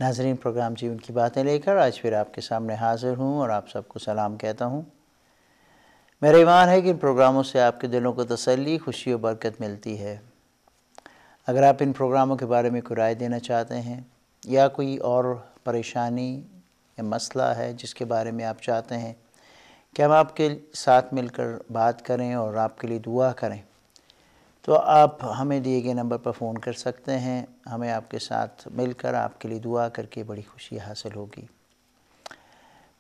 ناظرین، پروگرام جیون کی باتیں لے کر آج پھر آپ کے سامنے حاضر ہوں اور آپ سب کو سلام کہتا ہوں۔ میرا ایمان ہے کہ ان پروگراموں سے آپ کے دلوں کو تسلی، خوشی و برکت ملتی ہے۔ اگر آپ ان پروگراموں کے بارے میں کوئی رائے دینا چاہتے ہیں یا کوئی اور پریشانی یا مسئلہ ہے جس کے بارے میں آپ چاہتے ہیں کہ ہم آپ کے ساتھ مل کر بات کریں اور آپ کے لیے دعا کریں، تو آپ ہمیں دیے گئے نمبر پر فون کر سکتے ہیں۔ ہمیں آپ کے ساتھ مل کر آپ کے لیے دعا کر کے بڑی خوشی حاصل ہوگی۔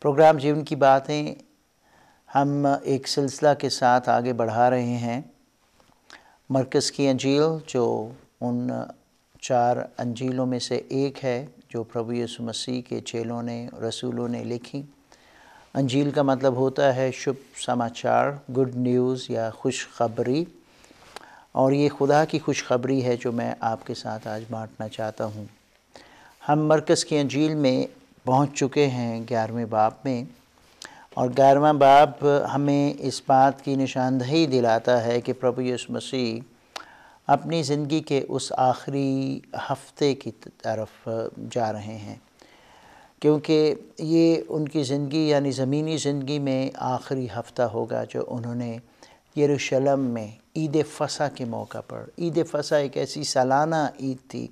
پروگرام جیون کی باتیں ہم ایک سلسلہ کے ساتھ آگے بڑھا رہے ہیں۔ مرکز کی انجیل جو ان 4 انجیلوں میں سے ایک ہے جو پربھو یسوع مسیح کے چیلوں نے، رسولوں نے لکھی۔ انجیل کا مطلب ہوتا ہے شبھ سماچار، گڈ نیوز یا خوشخبری، اور یہ خدا کی خوشخبری ہے جو میں آپ کے ساتھ آج بانٹنا چاہتا ہوں۔ ہم مرکز کی انجیل میں پہنچ چکے ہیں 11ویں باب میں، اور 11واں باب ہمیں اس بات کی نشاندہی دلاتا ہے کہ پربھو یسوع مسیح اپنی زندگی کے اس آخری ہفتے کی طرف جا رہے ہیں، کیونکہ یہ ان کی زندگی یعنی زمینی زندگی میں آخری ہفتہ ہوگا جو انہوں نے یروشلم میں عید فصح کے موقع پر۔ عید فصح ایک ایسی سالانہ عید تھی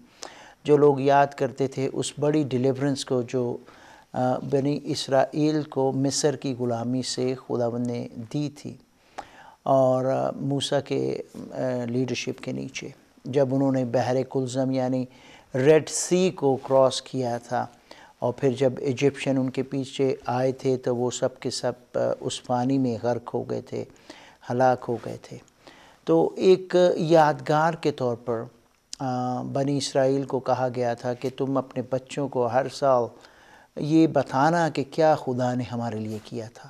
جو لوگ یاد کرتے تھے اس بڑی ڈیلیورنس کو جو بنی اسرائیل کو مصر کی غلامی سے خداوند نے دی تھی، اور موسیٰ کے لیڈرشپ کے نیچے جب انہوں نے بحر کلزم یعنی ریڈ سی کو کراس کیا تھا، اور پھر جب ایجپشن ان کے پیچھے آئے تھے تو وہ سب کے سب اس پانی میں غرق ہو گئے تھے، ہلاک ہو گئے تھے۔ تو ایک یادگار کے طور پر بنی اسرائیل کو کہا گیا تھا کہ تم اپنے بچوں کو ہر سال یہ بتانا کہ کیا خدا نے ہمارے لیے کیا تھا۔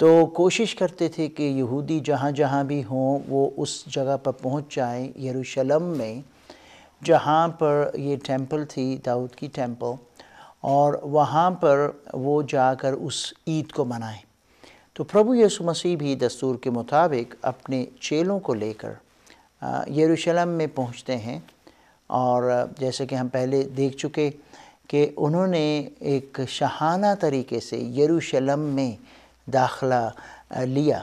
تو کوشش کرتے تھے کہ یہودی جہاں جہاں بھی ہوں وہ اس جگہ پر پہنچ جائیں، یروشلم میں جہاں پر یہ ٹیمپل تھی، داؤد کی ٹیمپل، اور وہاں پر وہ جا کر اس عید کو منائیں۔ تو پربھو یسوع مسیح بھی دستور کے مطابق اپنے چیلوں کو لے کر یروشلم میں پہنچتے ہیں، اور جیسے کہ ہم پہلے دیکھ چکے کہ انہوں نے ایک شاہانہ طریقے سے یروشلم میں داخلہ لیا،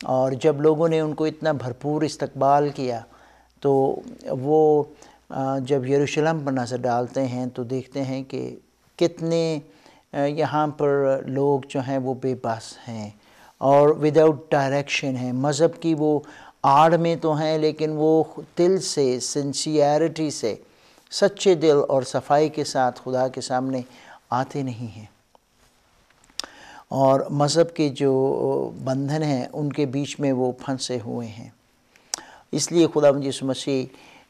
اور جب لوگوں نے ان کو اتنا بھرپور استقبال کیا تو وہ جب یروشلم پر نظر ڈالتے ہیں تو دیکھتے ہیں کہ کتنے یہاں پر لوگ جو ہیں وہ بے بس ہیں اور وداؤٹ ڈائریکشن ہیں، مذہب کی وہ آڑ میں تو ہیں لیکن وہ دل سے، سنسیئرٹی سے، سچے دل اور صفائی کے ساتھ خدا کے سامنے آتے نہیں ہیں، اور مذہب کے جو بندھن ہیں ان کے بیچ میں وہ پھنسے ہوئے ہیں۔ اس لیے خداوند یسوع مسیح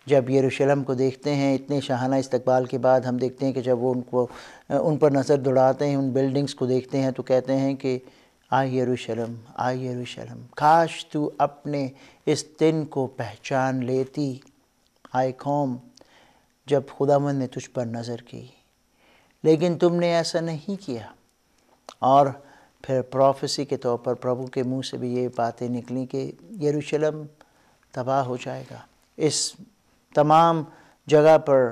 جب یروشلم کو دیکھتے ہیں اتنے شاہانہ استقبال کے بعد، ہم دیکھتے ہیں کہ جب وہ ان پر نظر دوڑاتے ہیں، ان بلڈنگز کو دیکھتے ہیں تو کہتے ہیں کہ آئے یروشلم، آئے یروشلم، کاش تو اپنے اس دن کو پہچان لیتی، آئے قوم، جب خداوند نے تجھ پر نظر کی، لیکن تم نے ایسا نہیں کیا۔ اور پھر پروفیسی کے طور پر پربھو کے منہ سے بھی یہ باتیں نکلیں کہ یروشلم تباہ ہو جائے گا، اس تمام جگہ پر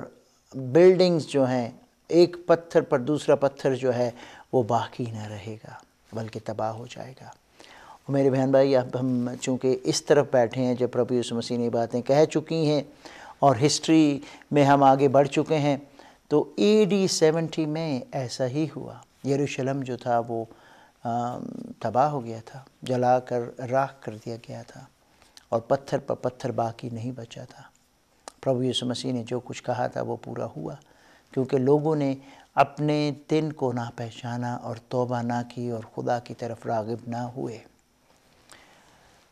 بلڈنگز جو ہیں ایک پتھر پر دوسرا پتھر جو ہے وہ باقی نہ رہے گا بلکہ تباہ ہو جائے گا۔ اور میرے بہن بھائی، اب ہم چونکہ اس طرف بیٹھے ہیں جب پربھو یسوع مسیح نے باتیں کہہ چکی ہیں اور ہسٹری میں ہم آگے بڑھ چکے ہیں، تو AD 70 میں ایسا ہی ہوا۔ یروشلم جو تھا وہ تباہ ہو گیا تھا، جلا کر راکھ کر دیا گیا تھا، اور پتھر پر پتھر باقی نہیں بچا تھا۔ پربھو یسوع مسیح نے جو کچھ کہا تھا وہ پورا ہوا، کیونکہ لوگوں نے اپنے دن کو نہ پہچانا اور توبہ نہ کی اور خدا کی طرف راغب نہ ہوئے۔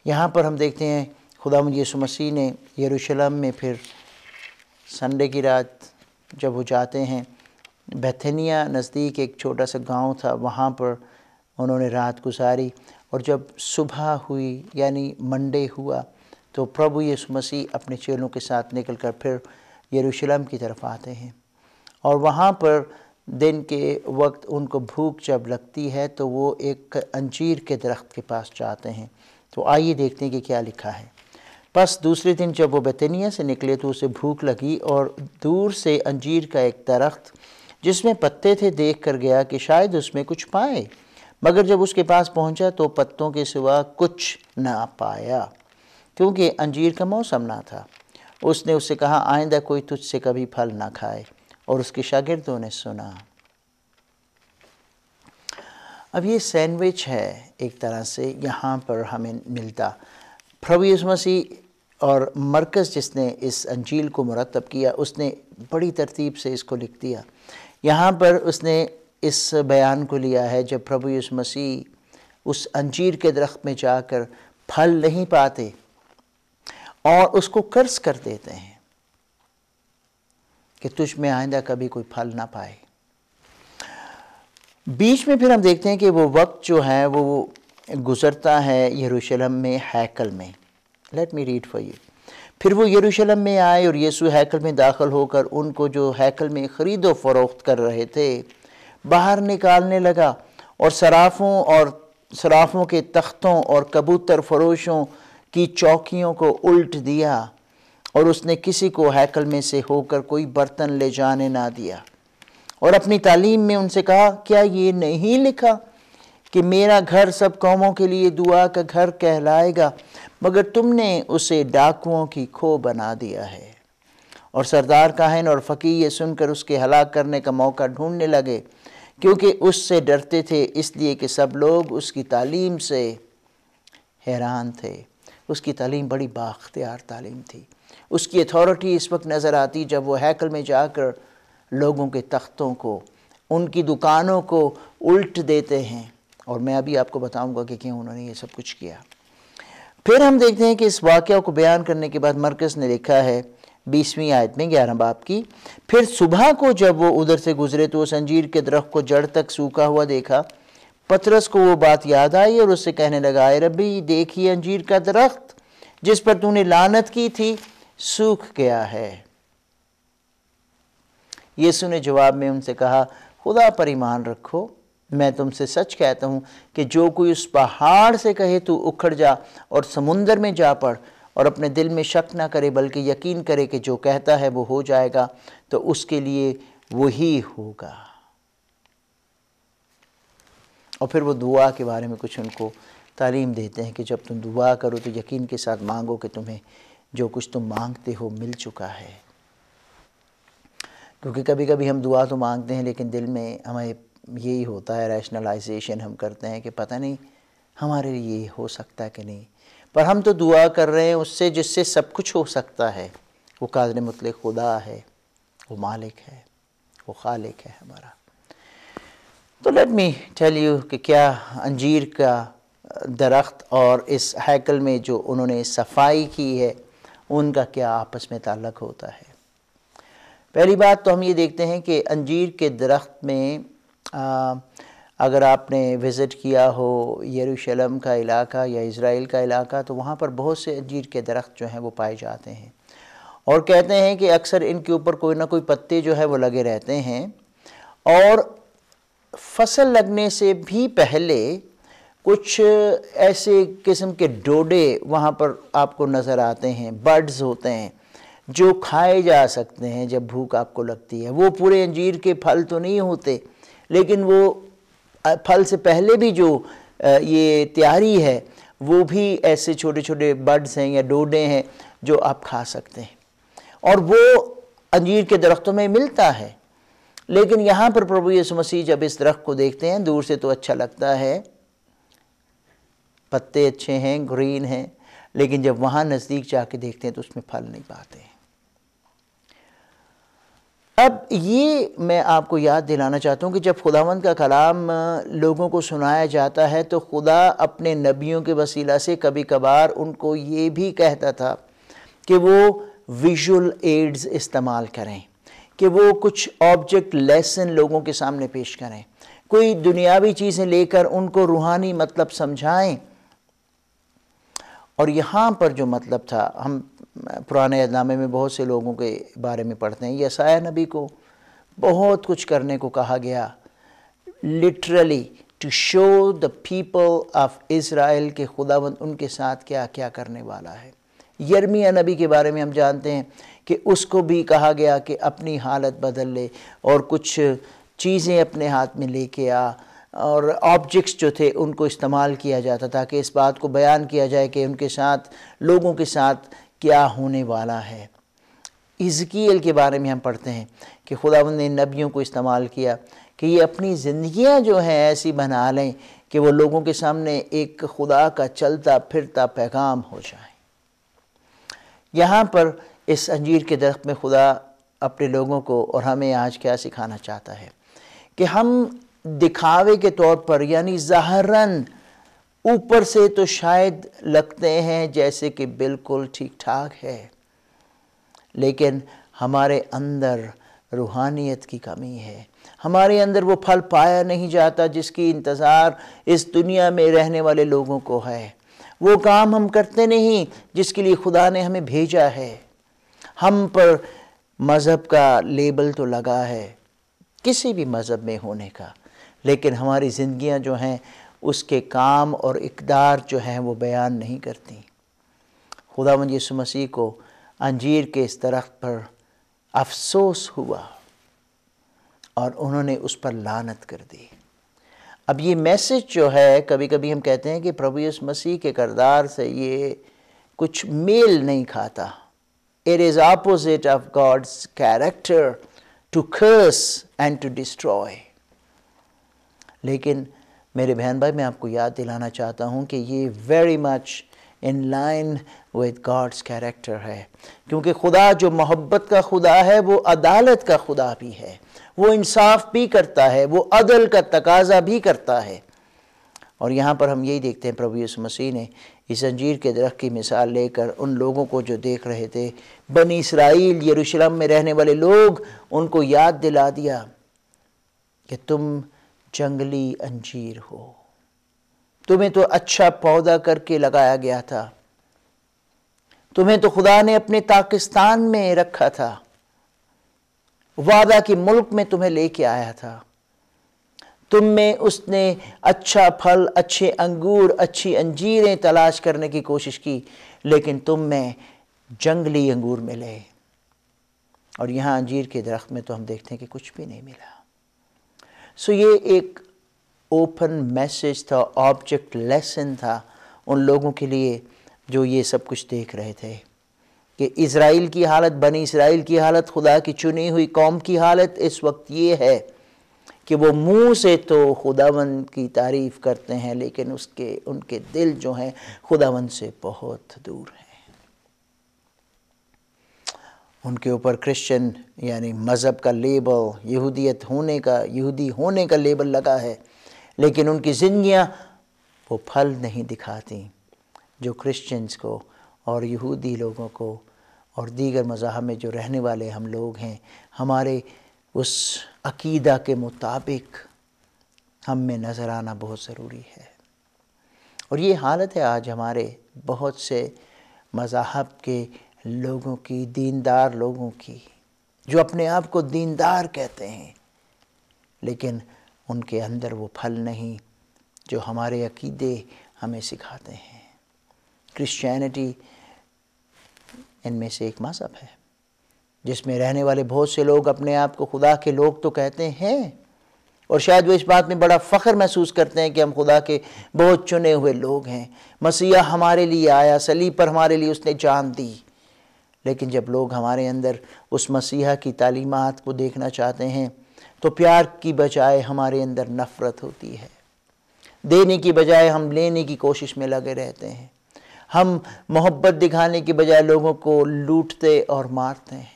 یہاں پر ہم دیکھتے ہیں خداوند یسوع مسیح نے یروشلم میں پھر سنڈے کی رات جب وہ جاتے ہیں، بیتھنیہ نزدیک ایک چھوٹا سا گاؤں تھا، وہاں پر انہوں نے رات گزاری، اور جب صبح ہوئی یعنی منڈے ہوا تو پربھو یسوع مسیح اپنے چیلوں کے ساتھ نکل کر پھر یروشلم کی طرف آتے ہیں، اور وہاں پر دن کے وقت ان کو بھوک جب لگتی ہے تو وہ ایک انجیر کے درخت کے پاس جاتے ہیں۔ تو آئیے دیکھتے ہیں کہ کیا لکھا ہے۔ پس دوسرے دن جب وہ بیتھنیہ سے نکلے تو اسے بھوک لگی، اور دور سے انجیر کا ایک درخت جس میں پتے تھے دیکھ کر گیا کہ شاید اس میں کچھ پائے، مگر جب اس کے پاس پہنچا تو پتوں کے سوا کچھ نہ پایا، کیونکہ انجیر کا موسم نہ تھا۔ اس نے اس سے کہا، آئندہ کوئی تجھ سے کبھی پھل نہ کھائے، اور اس کے شاگردوں نے سنا۔ اب یہ سینڈوچ ہے ایک طرح سے یہاں پر ہمیں ملتا۔ پربھو یسوع مسیح اور مرکز جس نے اس انجیل کو مرتب کیا، اس نے بڑی ترتیب سے اس کو لکھ دیا۔ یہاں پر اس نے اس بیان کو لیا ہے جب پربھو یسوع مسیح اس انجیر کے درخت میں جا کر پھل نہیں پاتے اور اس کو قرض کر دیتے ہیں کہ تجھ میں آئندہ کبھی کوئی پھل نہ پائے۔ بیچ میں پھر ہم دیکھتے ہیں کہ وہ وقت جو ہے وہ گزرتا ہے یروشلم میں ہیکل میں۔ Let me read for you. پھر وہ یروشلم میں آئے اور یسوع ہیکل میں داخل ہو کر ان کو جو ہیکل میں خرید و فروخت کر رہے تھے باہر نکالنے لگا، اور صرافوں کے تختوں اور کبوتر فروشوں کی چوکیوں کو الٹ دیا، اور اس نے کسی کو ہیکل میں سے ہو کر کوئی برتن لے جانے نہ دیا، اور اپنی تعلیم میں ان سے کہا، کیا یہ نہیں لکھا کہ میرا گھر سب قوموں کے لیے دعا کا گھر کہلائے گا، مگر تم نے اسے ڈاکوؤں کی کھو بنا دیا ہے۔ اور سردار کاہن اور فقیہ یہ سن کر اس کے ہلاک کرنے کا موقع ڈھونڈنے لگے، کیونکہ اس سے ڈرتے تھے، اس لیے کہ سب لوگ اس کی تعلیم سے حیران تھے۔ اس کی تعلیم بڑی بااختیار تعلیم تھی۔ اس کی اتھارٹی اس وقت نظر آتی جب وہ ہیکل میں جا کر لوگوں کے تختوں کو، ان کی دکانوں کو الٹ دیتے ہیں، اور میں ابھی آپ کو بتاؤں گا کہ کیوں انہوں نے یہ سب کچھ کیا۔ پھر ہم دیکھتے ہیں کہ اس واقعہ کو بیان کرنے کے بعد مرکز نے لکھا ہے 20ویں آیت میں 11 باب کی، پھر صبح کو جب وہ ادھر سے گزرے تو اس انجیر کے درخت کو جڑ تک سوکھا ہوا دیکھا۔ پطرس کو وہ بات یاد آئی اور اس سے کہنے لگا، اے ربی، دیکھیے انجیر کا درخت جس پر تو نے لعنت کی تھی سوکھ گیا ہے۔ یسوع نے جواب میں ان سے کہا، خدا پر ایمان رکھو، میں تم سے سچ کہتا ہوں کہ جو کوئی اس پہاڑ سے کہے تو اکھڑ جا اور سمندر میں جا پڑ، اور اپنے دل میں شک نہ کرے بلکہ یقین کرے کہ جو کہتا ہے وہ ہو جائے گا، تو اس کے لیے وہی ہوگا۔ اور پھر وہ دعا کے بارے میں کچھ ان کو تعلیم دیتے ہیں کہ جب تم دعا کرو تو یقین کے ساتھ مانگو کہ تمہیں جو کچھ تم مانگتے ہو مل چکا ہے۔ کیونکہ کبھی کبھی ہم دعا تو مانگتے ہیں لیکن دل میں ہمیں یہی ہوتا ہے، ریشنلائزیشن ہم کرتے ہیں کہ پتہ نہیں ہمارے لیے یہ ہو سکتا ہے کہ نہیں، پر ہم تو دعا کر رہے ہیں اس سے جس سے سب کچھ ہو سکتا ہے۔ وہ قادر مطلق خدا ہے، وہ مالک ہے، وہ خالق ہے ہمارا۔ تو لیٹ می ٹیل یو کہ کیا انجیر کا درخت اور اس ہیکل میں جو انہوں نے صفائی کی ہے ان کا کیا آپس میں تعلق ہوتا ہے۔ پہلی بات تو ہم یہ دیکھتے ہیں کہ انجیر کے درخت میں اگر آپ نے وزٹ کیا ہو یروشلم کا علاقہ یا اسرائیل کا علاقہ تو وہاں پر بہت سے انجیر کے درخت جو ہیں وہ پائے جاتے ہیں، اور کہتے ہیں کہ اکثر ان کے اوپر کوئی نہ کوئی پتے جو ہے وہ لگے رہتے ہیں، اور فصل لگنے سے بھی پہلے کچھ ایسے قسم کے ڈوڈے وہاں پر آپ کو نظر آتے ہیں، برڈز ہوتے ہیں جو کھائے جا سکتے ہیں جب بھوک آپ کو لگتی ہے۔ وہ پورے انجیر کے پھل تو نہیں ہوتے، لیکن وہ پھل سے پہلے بھی جو یہ تیاری ہے وہ بھی ایسے چھوٹے چھوٹے برڈز ہیں یا ڈوڈے ہیں جو آپ کھا سکتے ہیں، اور وہ انجیر کے درختوں میں ملتا ہے۔ لیکن یہاں پر پربھو یسوع مسیح جب اس درخت کو دیکھتے ہیں دور سے تو اچھا لگتا ہے، پتے اچھے ہیں، گرین ہیں، لیکن جب وہاں نزدیک جا کے دیکھتے ہیں تو اس میں پھل نہیں پاتے ہیں۔ اب یہ میں آپ کو یاد دلانا چاہتا ہوں کہ جب خداوند کا کلام لوگوں کو سنایا جاتا ہے تو خدا اپنے نبیوں کے وسیلہ سے کبھی کبھار ان کو یہ بھی کہتا تھا کہ وہ ویژول ایڈز استعمال کریں، کہ وہ کچھ آبجیکٹ لیسن لوگوں کے سامنے پیش کریں، کوئی دنیاوی چیزیں لے کر ان کو روحانی مطلب سمجھائیں۔ اور یہاں پر جو مطلب تھا، ہم پرانے عہد نامے میں بہت سے لوگوں کے بارے میں پڑھتے ہیں، یسایہ نبی کو بہت کچھ کرنے کو کہا گیا، literally to show the people of Israel کہ خداوند ان کے ساتھ کیا کیا کرنے والا ہے۔ یرمیہ نبی کے بارے میں ہم جانتے ہیں کہ اس کو بھی کہا گیا کہ اپنی حالت بدل لے اور کچھ چیزیں اپنے ہاتھ میں لے کے آ، اور آبجیکٹس جو تھے ان کو استعمال کیا جاتا تھا کہ اس بات کو بیان کیا جائے کہ ان کے ساتھ، لوگوں کے ساتھ کیا ہونے والا ہے۔ حزقیل کے بارے میں ہم پڑھتے ہیں کہ خداوند نے نبیوں کو استعمال کیا کہ یہ اپنی زندگیاں جو ہیں ایسی بنا لیں کہ وہ لوگوں کے سامنے ایک خدا کا چلتا پھرتا پیغام ہو جائے۔ یہاں پر اس انجیر کے درخت میں خدا اپنے لوگوں کو اور ہمیں آج کیا سکھانا چاہتا ہے کہ ہم دکھاوے کے طور پر، یعنی ظاہراً اوپر سے تو شاید لگتے ہیں جیسے کہ بالکل ٹھیک ٹھاک ہے، لیکن ہمارے اندر روحانیت کی کمی ہے، ہمارے اندر وہ پھل پایا نہیں جاتا جس کی انتظار اس دنیا میں رہنے والے لوگوں کو ہے، وہ کام ہم کرتے نہیں جس کے لیے خدا نے ہمیں بھیجا ہے۔ ہم پر مذہب کا لیبل تو لگا ہے، کسی بھی مذہب میں ہونے کا، لیکن ہماری زندگیاں جو ہیں اس کے کام اور اقدار جو ہیں وہ بیان نہیں کرتی۔ خداوند یسوع مسیح کو انجیر کے اس درخت پر افسوس ہوا اور انہوں نے اس پر لعنت کر دی۔ اب یہ میسج جو ہے، کبھی کبھی ہم کہتے ہیں کہ پربھو یسوع مسیح کے کردار سے یہ کچھ میل نہیں کھاتا۔ It is opposite of God's character to curse and to destroy. لیکن میرے بہن بھائی، میں آپ کو یاد دلانا چاہتا ہوں کہ یہ very much in line with God's character ہے، کیونکہ خدا جو محبت کا خدا ہے وہ عدالت کا خدا بھی ہے، وہ انصاف بھی کرتا ہے، وہ عدل کا تقاضا بھی کرتا ہے۔ اور یہاں پر ہم یہی دیکھتے ہیں، پربھو یسوع مسیح نے اس انجیر کے درخت کی مثال لے کر ان لوگوں کو جو دیکھ رہے تھے، بنی اسرائیل، یروشلم میں رہنے والے لوگ، ان کو یاد دلا دیا کہ تم جنگلی انجیر ہو، تمہیں تو اچھا پودا کر کے لگایا گیا تھا، تمہیں تو خدا نے اپنے پاکستان میں رکھا تھا، وعدہ کے ملک میں تمہیں لے کے آیا تھا، تم میں اس نے اچھا پھل، اچھے انگور، اچھی انجیریں تلاش کرنے کی کوشش کی، لیکن تم میں جنگلی انگور ملے۔ اور یہاں انجیر کے درخت میں تو ہم دیکھتے ہیں کہ کچھ بھی نہیں ملا۔ یہ ایک اوپن میسج تھا، آبجیکٹ لیسن تھا ان لوگوں کے لیے جو یہ سب کچھ دیکھ رہے تھے کہ اسرائیل کی حالت، بنی اسرائیل کی حالت، خدا کی چنی ہوئی قوم کی حالت اس وقت یہ ہے کہ وہ منہ سے تو خداوند کی تعریف کرتے ہیں، لیکن ان کے دل جو ہیں خداوند سے بہت دور ہیں۔ ان کے اوپر کرسچن یعنی مذہب کا لیبل، یہودی ہونے کا لیبل لگا ہے، لیکن ان کی زندگیاں وہ پھل نہیں دکھاتی جو کرسچنز کو اور یہودی لوگوں کو اور دیگر مذاہب میں جو رہنے والے ہم لوگ ہیں، ہمارے اس عقیدہ کے مطابق ہم میں نظر آنا بہت ضروری ہے۔ اور یہ حالت ہے آج ہمارے بہت سے مذاہب کے لوگوں کی، دیندار لوگوں کی، جو اپنے آپ کو دیندار کہتے ہیں، لیکن ان کے اندر وہ پھل نہیں جو ہمارے عقیدے ہمیں سکھاتے ہیں۔ کرسچینٹی ان میں سے ایک مذہب ہے جس میں رہنے والے بہت سے لوگ اپنے آپ کو خدا کے لوگ تو کہتے ہیں، اور شاید وہ اس بات میں بڑا فخر محسوس کرتے ہیں کہ ہم خدا کے بہت چنے ہوئے لوگ ہیں، مسیح ہمارے لیے آیا، صلیب پر ہمارے لیے اس نے جان دی۔ لیکن جب لوگ ہمارے اندر اس مسیح کی تعلیمات کو دیکھنا چاہتے ہیں تو پیار کی بجائے ہمارے اندر نفرت ہوتی ہے، دینے کی بجائے ہم لینے کی کوشش میں لگے رہتے ہیں، ہم محبت دکھانے کی بجائے لوگوں کو لوٹتے اور مارتے ہیں۔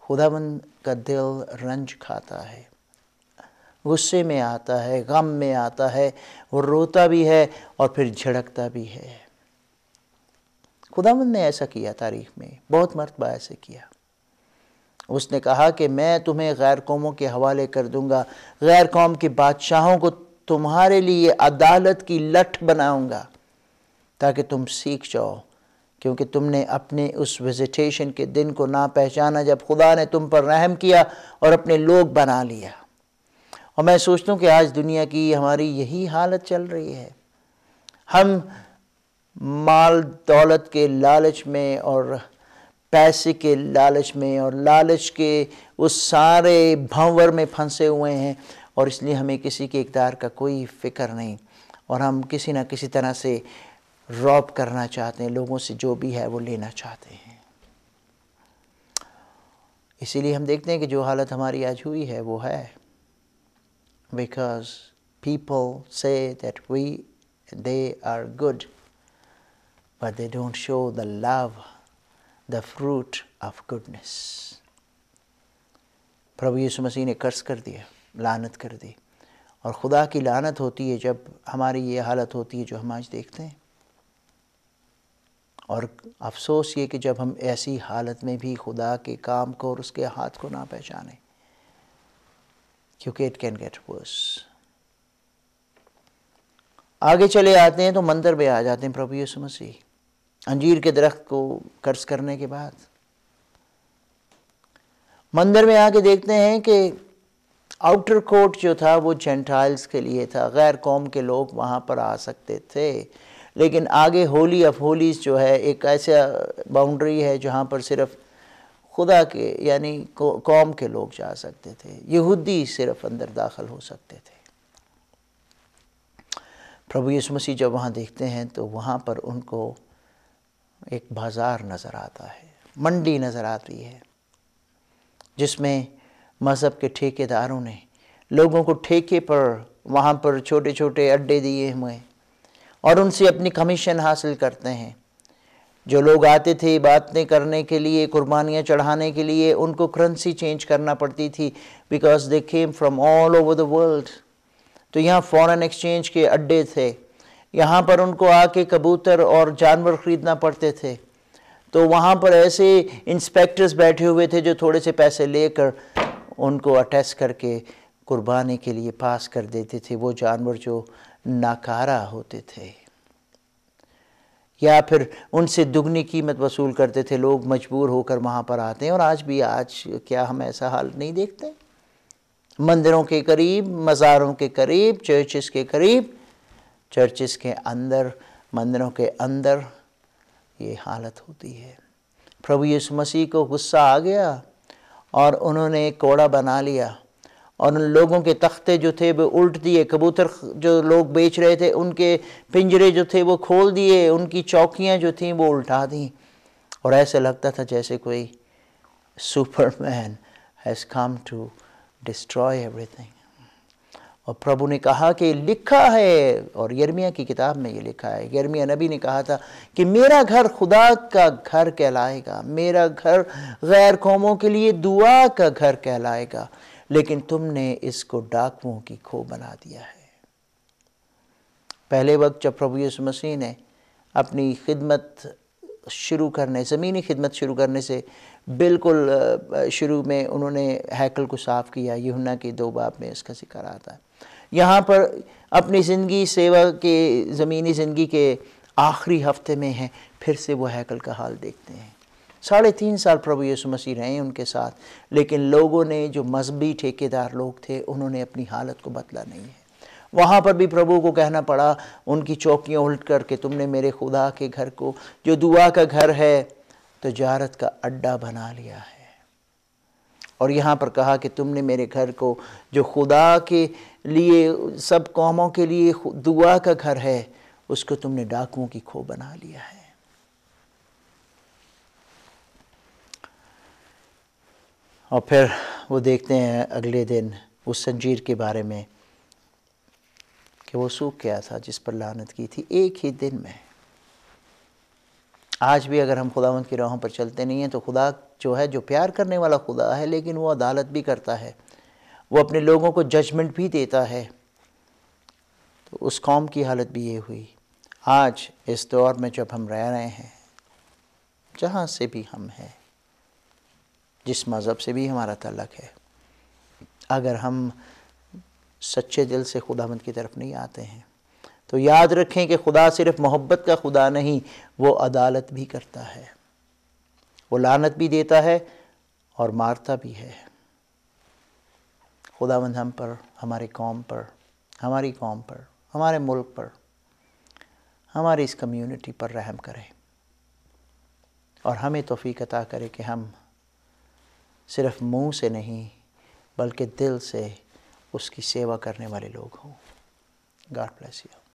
خداوند کا دل رنج کھاتا ہے، غصے میں آتا ہے، غم میں آتا ہے، وہ روتا بھی ہے اور پھر جھڑکتا بھی ہے۔ خداوند نے ایسا کیا، تاریخ میں بہت مرتبہ ایسے کیا۔ اس نے کہا کہ میں تمہیں غیر قوموں کے حوالے کر دوں گا، غیر قوم کے بادشاہوں کو تمہارے لیے عدالت کی لٹھ بناؤں گا تاکہ تم سیکھ جاؤ، کیونکہ تم نے اپنے اس وزیٹیشن کے دن کو نہ پہچانا جب خدا نے تم پر رحم کیا اور اپنے لوگ بنا لیا۔ اور میں سوچتا ہوں کہ آج دنیا کی ہماری یہی حالت چل رہی ہے۔ ہم مال دولت کے لالچ میں اور پیسے کے لالچ میں اور لالچ کے اس سارے بھنور میں پھنسے ہوئے ہیں، اور اس لیے ہمیں کسی کے اقدار کا کوئی فکر نہیں، اور ہم کسی نہ کسی طرح سے روب کرنا چاہتے ہیں، لوگوں سے جو بھی ہے وہ لینا چاہتے ہیں۔ اسی لیے ہم دیکھتے ہیں کہ جو حالت ہماری آج ہوئی ہے وہ ہے because people say that they are good, but they don't show the love, the fruit of goodness. پربھو یسوع مسیح نے قرض کر دیا، لعنت کر دی، اور خدا کی لعنت ہوتی ہے جب ہماری یہ حالت ہوتی ہے جو ہم آج دیکھتے ہیں، اور افسوس یہ کہ جب ہم ایسی حالت میں بھی خدا کے کام کو اور اس کے ہاتھ کو نہ پہچانیں، کیونکہ it can get worse۔ آگے چلے آتے ہیں تو مندر میں آ جاتے ہیں پربھو یسوع مسیح، انجیر کے درخت کو قرض کرنے کے بعد مندر میں آ کے دیکھتے ہیں کہ آؤٹر کورٹ جو تھا وہ جینٹائلز کے لیے تھا، غیر قوم کے لوگ وہاں پر آ سکتے تھے، لیکن آگے ہولی آف ہولیز جو ہے ایک ایسا باؤنڈری ہے جہاں پر صرف خدا کے یعنی قوم کے لوگ جا سکتے تھے، یہودی صرف اندر داخل ہو سکتے تھے۔ پربھو یسوع مسیح جب وہاں دیکھتے ہیں تو وہاں پر ان کو ایک بازار نظر آتا ہے، منڈی نظر آتی ہے، جس میں مذہب کے ٹھیکے داروں نے لوگوں کو ٹھیکے پر وہاں پر چھوٹے چھوٹے اڈے دیے ہوئے اور ان سے اپنی کمیشن حاصل کرتے ہیں۔ جو لوگ آتے تھے باتیں کرنے کے لیے، قربانیاں چڑھانے کے لیے، ان کو کرنسی چینج کرنا پڑتی تھی because they came from all over the world. تو یہاں فورن ایکسچینج کے اڈے تھے، یہاں پر ان کو آ کے کبوتر اور جانور خریدنا پڑتے تھے، تو وہاں پر ایسے انسپیکٹرز بیٹھے ہوئے تھے جو تھوڑے سے پیسے لے کر ان کو اٹیسٹ کر کے قربانی کے لیے پاس کر دیتے تھے، وہ جانور جو ناکارہ ہوتے تھے، یا پھر ان سے دگنی قیمت وصول کرتے تھے۔ لوگ مجبور ہو کر وہاں پر آتے ہیں، اور آج بھی کیا ہم ایسا حال نہیں دیکھتے؟ مندروں کے قریب، مزاروں کے قریب، چرچز کے قریب، چرچز کے اندر، مندروں کے اندر یہ حالت ہوتی ہے۔ پربھو یسوع مسیح کو غصہ آ گیا اور انہوں نے ایک کوڑا بنا لیا، اور ان لوگوں کے تختے جو تھے وہ الٹ دیے، کبوتر جو لوگ بیچ رہے تھے ان کے پنجرے جو تھے وہ کھول دیے، ان کی چوکیاں جو تھیں وہ الٹا دیں، اور ایسے لگتا تھا جیسے کوئی Superman has come to destroy ایوری تھنگ۔ اور پربھو نے کہا کہ لکھا ہے، اور یرمیہ کی کتاب میں یہ لکھا ہے، یرمیہ نبی نے کہا تھا کہ میرا گھر خدا کا گھر کہلائے گا، میرا گھر غیر قوموں کے لیے دعا کا گھر کہلائے گا، لیکن تم نے اس کو ڈاکوؤں کی کھو بنا دیا ہے۔ پہلے وقت جب پربھو یسوع مسیح نے اپنی خدمت شروع کرنے، زمینی خدمت شروع کرنے سے بالکل شروع میں انہوں نے ہیکل کو صاف کیا، یوحنا کے 2 باب میں اس کا ذکر آتا ہے۔ یہاں پر اپنی زندگی سیوا کے زمینی زندگی کے آخری ہفتے میں ہیں، پھر سے وہ ہیکل کا حال دیکھتے ہیں۔ 3.5 سال پربھو یسوع مسیح رہے ہیں ان کے ساتھ، لیکن لوگوں نے، جو مذہبی ٹھیکیدار لوگ تھے، انہوں نے اپنی حالت کو بدلا نہیں ہے۔ وہاں پر بھی پربھو کو کہنا پڑا ان کی چوکیاں الٹ کر کے تم نے میرے خدا کے گھر کو، جو دعا کا گھر ہے، تجارت کا اڈا بنا لیا ہے۔ اور یہاں پر کہا کہ تم نے میرے گھر کو، جو خدا کے لیے، سب قوموں کے لیے دعا کا گھر ہے، اس کو تم نے ڈاکوؤں کی کھو بنا لیا ہے۔ اور پھر وہ دیکھتے ہیں اگلے دن اس زنجیر کے بارے میں کہ وہ سوکھ گیا تھا جس پر لعنت کی تھی، ایک ہی دن میں۔ آج بھی اگر ہم خداوند کی راہوں پر چلتے نہیں ہیں تو خدا جو ہے، جو پیار کرنے والا خدا ہے، لیکن وہ عدالت بھی کرتا ہے، وہ اپنے لوگوں کو ججمنٹ بھی دیتا ہے۔ تو اس قوم کی حالت بھی یہ ہوئی۔ آج اس دور میں جب ہم رہ رہے ہیں، جہاں سے بھی ہم ہیں، جس مذہب سے بھی ہمارا تعلق ہے، اگر ہم سچے دل سے خداوند کی طرف نہیں آتے ہیں تو یاد رکھیں کہ خدا صرف محبت کا خدا نہیں، وہ عدالت بھی کرتا ہے، وہ لعنت بھی دیتا ہے اور مارتا بھی ہے۔ خداوند ہم پر، ہماری قوم پر، ہمارے ملک پر، ہماری اس کمیونٹی پر رحم کرے اور ہمیں توفیق عطا کرے کہ ہم صرف منہ سے نہیں بلکہ دل سے اس کی سیوا کرنے والے لوگ ہوں۔ God bless you.